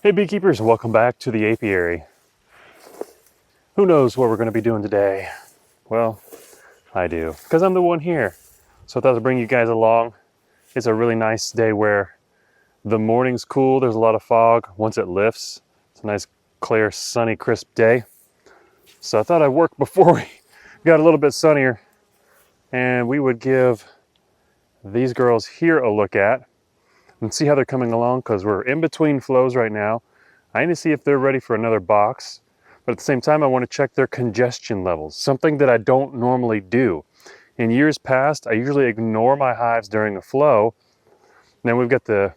Hey beekeepers, welcome back to the apiary. Who knows what we're going to be doing today? Well, I do, because I'm the one here. So I thought I'd bring you guys along. It's a really nice day where the morning's cool, there's a lot of fog. Once it lifts, it's a nice, clear, sunny, crisp day. So I thought I'd work before we got a little bit sunnier, and we would give these girls here a look at and see how they're coming along, because we're in between flows right now. I need to see if they're ready for another box, but at the same time I want to check their congestion levels, something that I don't normally do. In years past, I usually ignore my hives during a flow. Then we've got that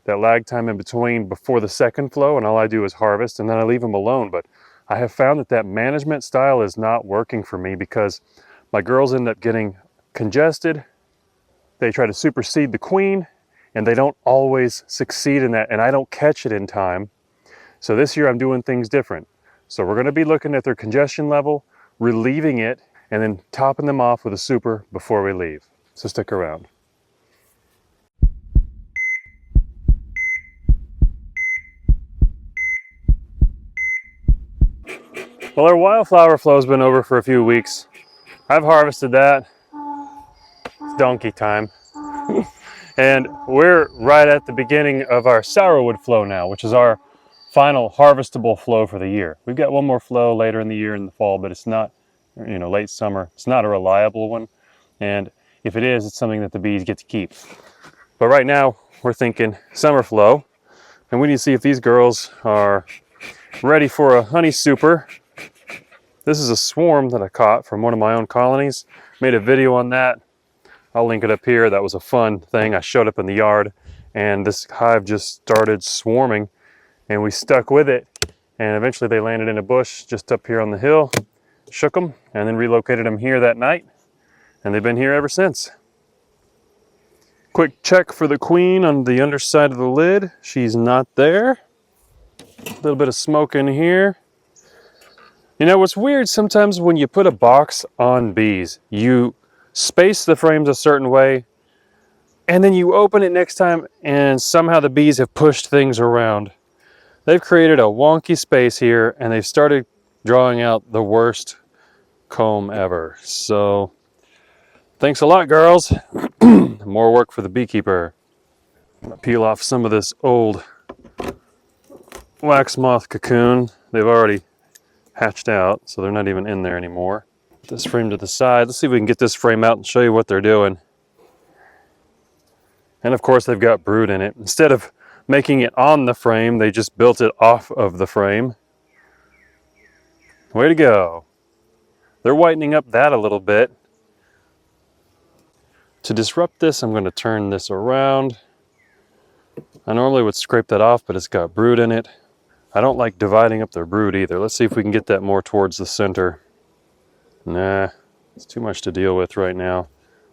lag time in between before the second flow, and all I do is harvest and then I leave them alone. But I have found that management style is not working for me, because my girls end up getting congested. They try to supersede the queen, and they don't always succeed in that, and I don't catch it in time. So this year I'm doing things different. So we're going to be looking at their congestion level, relieving it, and then topping them off with a super before we leave. So stick around. Well, our wildflower flow's been over for a few weeks. I've harvested that. It's donkey time. And we're right at the beginning of our sourwood flow now, which is our final harvestable flow for the year. We've got one more flow later in the year in the fall, but it's not, late summer. It's not a reliable one. And if it is, it's something that the bees get to keep. But right now we're thinking summer flow, and we need to see if these girls are ready for a honey super. This is a swarm that I caught from one of my own colonies. Made a video on that. I'll link it up here. That was a fun thing. I showed up in the yard and this hive just started swarming, and we stuck with it, and eventually they landed in a bush just up here on the hill, shook them, and then relocated them here that night, and they've been here ever since. Quick check for the queen on the underside of the lid. She's not there. A little bit of smoke in here. You know what's weird, sometimes when you put a box on bees, you space the frames a certain way, and then you open it next time and somehow the bees have pushed things around. They've created a wonky space here, and they've started drawing out the worst comb ever. So thanks a lot, girls. More work for the beekeeper. I'm gonna peel off some of this old wax moth cocoon. They've already hatched out, so they're not even in there anymore. Put this frame to the side. Let's see if we can get this frame out and show you what they're doing. And of course they've got brood in it. Instead of making it on the frame, they just built it off of the frame. Way to go. They're whitening up that a little bit. To disrupt this, I'm going to turn this around. I normally would scrape that off, but it's got brood in it. I don't like dividing up their brood either. Let's see if we can get that more towards the center. Nah, it's too much to deal with right now.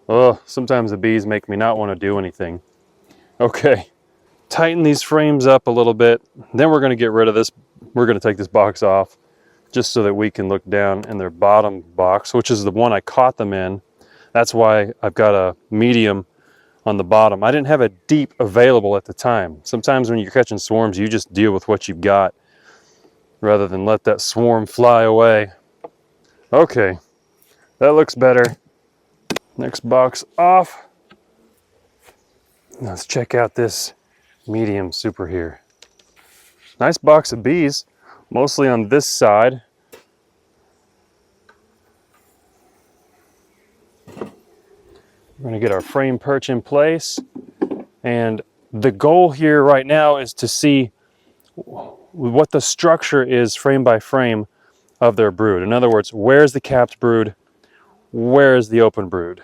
Oh, sometimes the bees make me not want to do anything. Okay, tighten these frames up a little bit. Then we're going to get rid of this. We're going to take this box off just so that we can look down in their bottom box, which is the one I caught them in. That's why I've got a medium on the bottom. I didn't have a deep available at the time. Sometimes when you're catching swarms, you just deal with what you've got rather than let that swarm fly away. Okay, that looks better. Next box off. Let's check out this medium super here. Nice box of bees, mostly on this side. We're going to get our frame perch in place, and the goal here right now is to see what the structure is frame by frame of their brood. In other words, where's the capped brood? Where is the open brood?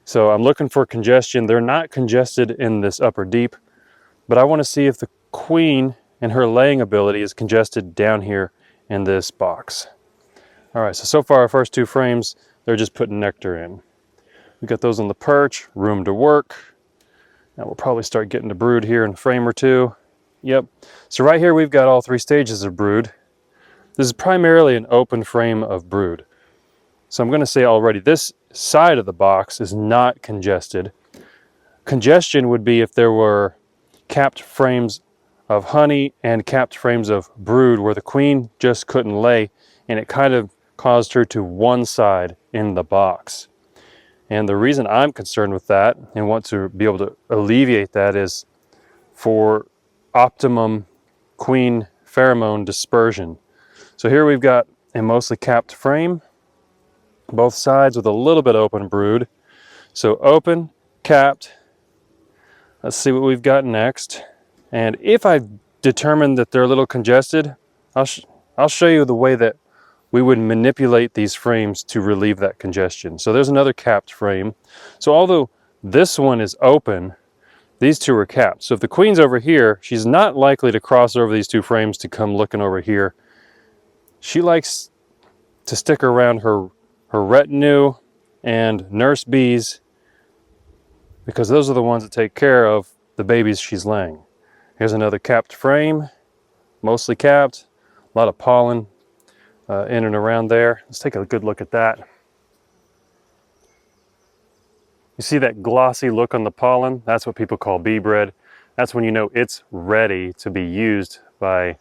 So I'm looking for congestion. They're not congested in this upper deep, but I want to see if the queen and her laying ability is congested down here in this box. All right, so far our first two frames, they're just putting nectar in. We got those on the perch, room to work. Now we'll probably start getting to brood here in a frame or two. Yep, so right here we've got all three stages of brood. This is primarily an open frame of brood. So I'm going to say already this side of the box is not congested. Congestion would be if there were capped frames of honey and capped frames of brood where the queen just couldn't lay, and it kind of caused her to one side in the box. And the reason I'm concerned with that and want to be able to alleviate that is for optimum queen pheromone dispersion. So here we've got a mostly capped frame, both sides with a little bit open brood. So open, capped. Let's see what we've got next. And if I've determined that they're a little congested, I'll show you the way that we would manipulate these frames to relieve that congestion. So there's another capped frame. So although this one is open, these two are capped. So if the queen's over here, she's not likely to cross over these two frames to come looking over here. She likes to stick around her retinue and nurse bees, because those are the ones that take care of the babies she's laying. Here's another capped frame, mostly capped, a lot of pollen in and around there. Let's take a good look at that. You see that glossy look on the pollen? That's what people call bee bread. That's when you know it's ready to be used by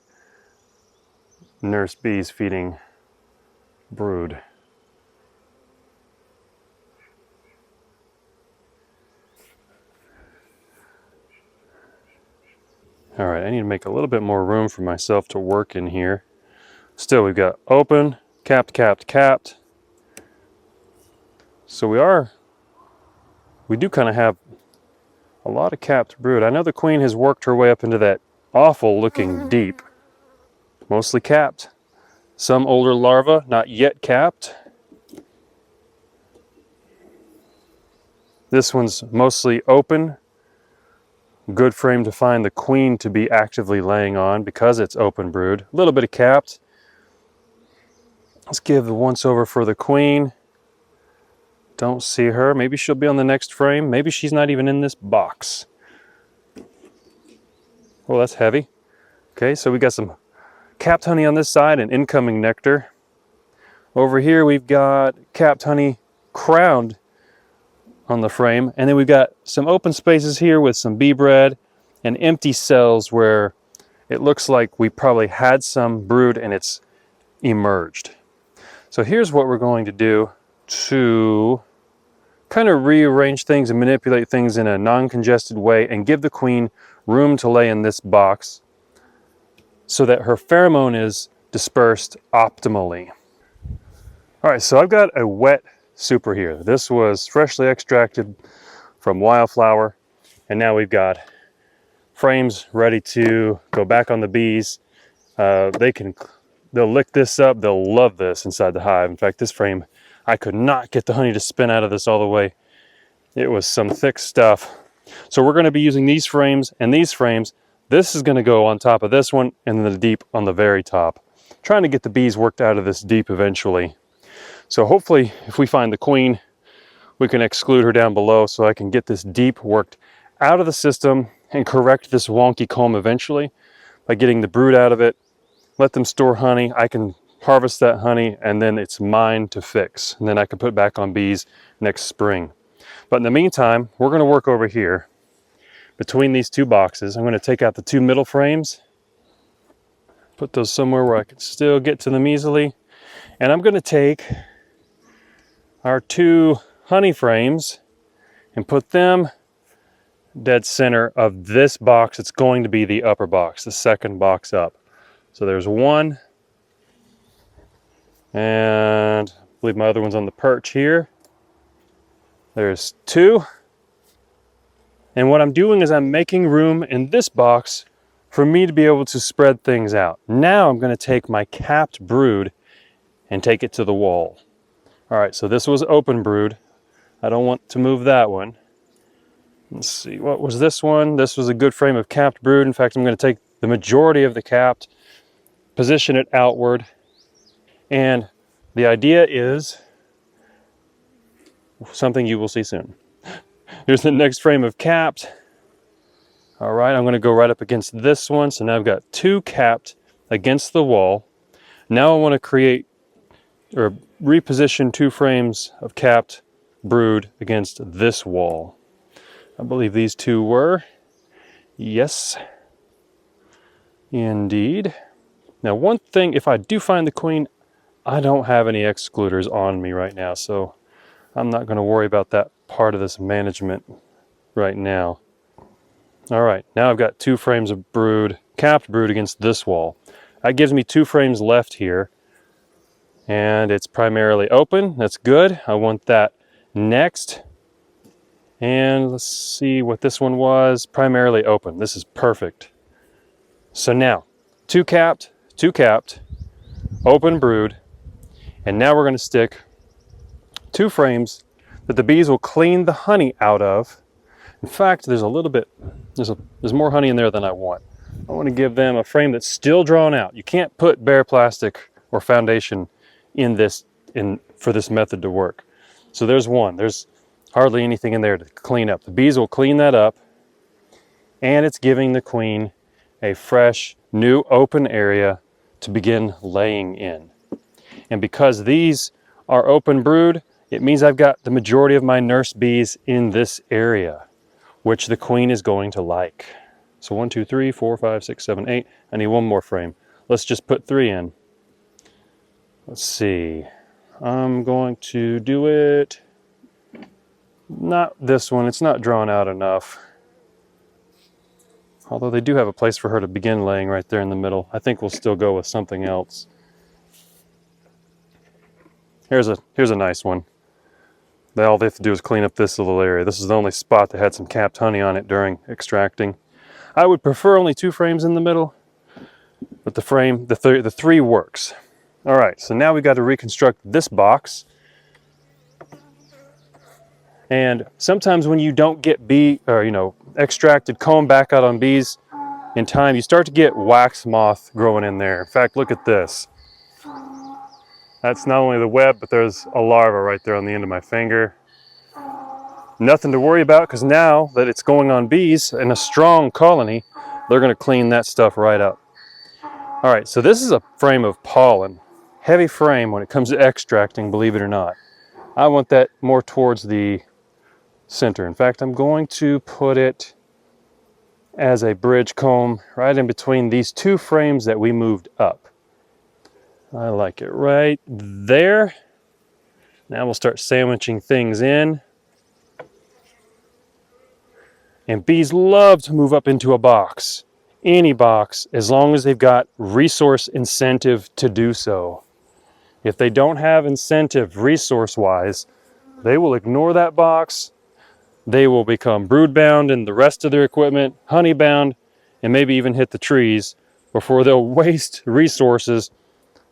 nurse bees feeding brood. All right, I need to make a little bit more room for myself to work in here. Still, we've got open, capped, capped, capped. So we do kind of have a lot of capped brood. I know the queen has worked her way up into that awful looking deep. Mostly capped. Some older larvae, not yet capped. This one's mostly open. Good frame to find the queen to be actively laying on because it's open brood. A little bit of capped. Let's give the once over for the queen. Don't see her. Maybe she'll be on the next frame. Maybe she's not even in this box. Oh, that's heavy. Okay, so we got some capped honey on this side and incoming nectar. Over here we've got capped honey crowned on the frame, and then we've got some open spaces here with some bee bread and empty cells where it looks like we probably had some brood and it's emerged. So here's what we're going to do to kind of rearrange things and manipulate things in a non-congested way and give the queen room to lay in this box so that her pheromone is dispersed optimally. All right, so I've got a wet super here. This was freshly extracted from wildflower, and now we've got frames ready to go back on the bees. They'll lick this up. They'll love this inside the hive. In fact, this frame, I could not get the honey to spin out of this all the way. It was some thick stuff. So we're going to be using these frames and these frames. This is going to go on top of this one, and then the deep on the very top. Trying to get the bees worked out of this deep eventually. So hopefully, if we find the queen, we can exclude her down below so I can get this deep worked out of the system and correct this wonky comb eventually by getting the brood out of it. Let them store honey. I can harvest that honey, and then it's mine to fix. And then I can put it back on bees next spring. But in the meantime, we're going to work over here between these two boxes. I'm going to take out the two middle frames, put those somewhere where I can still get to them easily. And I'm going to take our two honey frames and put them dead center of this box. It's going to be the upper box, the second box up. So there's one, and I believe my other one's on the perch here. There's two. And what I'm doing is I'm making room in this box for me to be able to spread things out. Now I'm going to take my capped brood and take it to the wall. All right, so this was open brood. I don't want to move that one. Let's see, what was this one? This was a good frame of capped brood. In fact, I'm going to take the majority of the capped, position it outward, and the idea is something you will see soon. Here's the next frame of capped. All right, I'm going to go right up against this one. So now I've got two capped against the wall. Now I want to create or reposition two frames of capped brood against this wall. I believe these two were. Yes. Indeed. Now, one thing, if I do find the queen, I don't have any excluders on me right now, so I'm not going to worry about that part of this management right now. All right, now I've got 2 frames of brood, capped brood against this wall. That gives me 2 frames left here, and it's primarily open. That's good. I want that next. And let's see what this one was. Primarily open. This is perfect. So now, 2 capped, open brood, and now we're going to stick 2 frames that the bees will clean the honey out of. In fact, there's a little bit, there's more honey in there than I want. I want to give them a frame that's still drawn out. You can't put bare plastic or foundation in this for this method to work. So there's one. There's hardly anything in there to clean up. The bees will clean that up, and it's giving the queen a fresh, new open area to begin laying in. And because these are open brood, it means I've got the majority of my nurse bees in this area, which the queen is going to like. So 1, 2, 3, 4, 5, 6, 7, 8. I need one more frame. Let's just put 3 in. Let's see. I'm going to do it. Not this one. It's not drawn out enough. Although they do have a place for her to begin laying right there in the middle. I think we'll still go with something else. Here's a nice one. All they have to do is clean up this little area. This is the only spot that had some capped honey on it during extracting. I would prefer only 2 frames in the middle, but the 3 works. All right, so now we've got to reconstruct this box. And sometimes when you don't get extracted comb back out on bees in time, you start to get wax moth growing in there. In fact, look at this. That's not only the web, but there's a larva right there on the end of my finger. Nothing to worry about, because now that it's going on bees in a strong colony, they're going to clean that stuff right up. All right, so this is a frame of pollen. Heavy frame when it comes to extracting, believe it or not. I want that more towards the center. In fact, I'm going to put it as a bridge comb right in between these 2 frames that we moved up. I like it right there. Now we'll start sandwiching things in. And bees love to move up into a box. Any box, as long as they've got resource incentive to do so. If they don't have incentive resource-wise, they will ignore that box. They will become brood-bound in the rest of their equipment, honey-bound, and maybe even hit the trees before they'll waste resources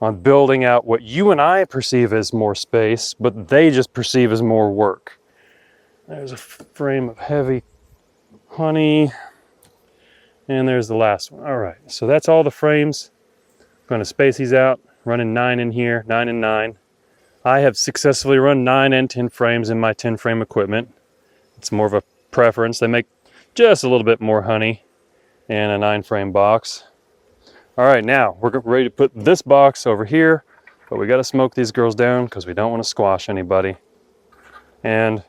on building out what you and I perceive as more space, but they just perceive as more work. There's a frame of heavy honey, and there's the last one. All right, so that's all the frames. I'm going to space these out, running 9 in here, 9 and 9. I have successfully run 9 and 10 frames in my 10 frame equipment. It's more of a preference. They make just a little bit more honey in a 9 frame box. All right, now we're ready to put this box over here, but we got to smoke these girls down because we don't want to squash anybody. And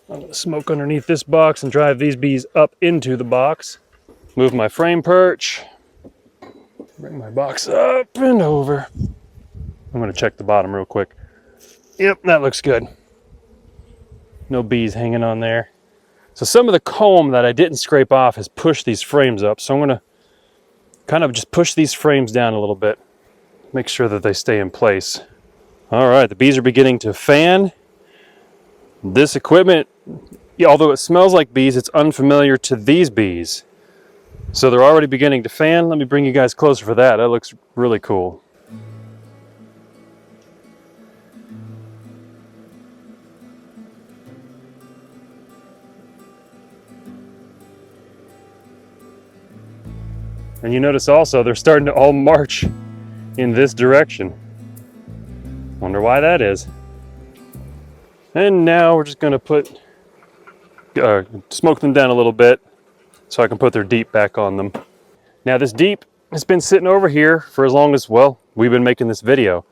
I'm going to smoke underneath this box and drive these bees up into the box. Move my frame perch. Bring my box up and over. I'm going to check the bottom real quick. Yep, that looks good. No bees hanging on there. So some of the comb that I didn't scrape off has pushed these frames up. So I'm going to kind of just push these frames down a little bit. Make sure that they stay in place. All right, the bees are beginning to fan. This equipment, although it smells like bees, it's unfamiliar to these bees. So they're already beginning to fan. Let me bring you guys closer for that. That looks really cool. And you notice also they're starting to all march in this direction. Wonder why that is. And now we're just going to smoke them down a little bit so I can put their deep back on them. Now this deep has been sitting over here for as long as, well, we've been making this video.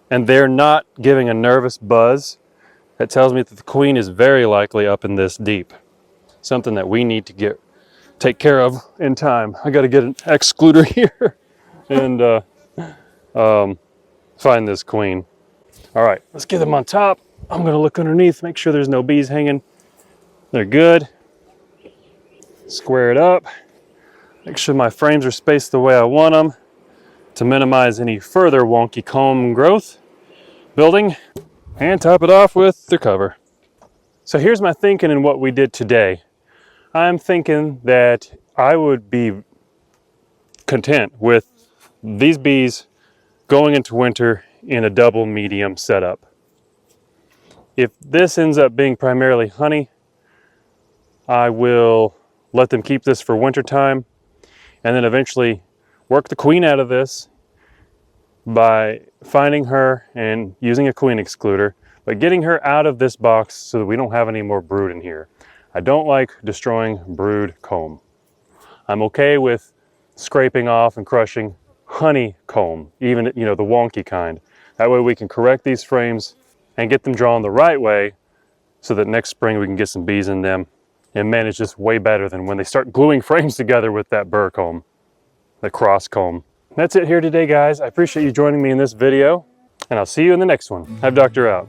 And they're not giving a nervous buzz. That tells me that the queen is very likely up in this deep. Something that we need to get take care of in time. I got to get an excluder here and find this queen. All right, let's get them on top. I'm gonna look underneath, make sure there's no bees hanging. They're good. Square it up. Make sure my frames are spaced the way I want them to minimize any further wonky comb growth building, and top it off with the cover. So here's my thinking in what we did today. I'm thinking that I would be content with these bees going into winter in a double medium setup. If this ends up being primarily honey, I will let them keep this for winter time and then eventually work the queen out of this by finding her and using a queen excluder, but getting her out of this box so that we don't have any more brood in here. I don't like destroying brood comb. I'm okay with scraping off and crushing honey comb, even, the wonky kind. That way we can correct these frames and get them drawn the right way so that next spring we can get some bees in them and manage this way better than when they start gluing frames together with that burr comb, the cross comb. That's it here today, guys. I appreciate you joining me in this video, and I'll see you in the next one. Hive Doctor out.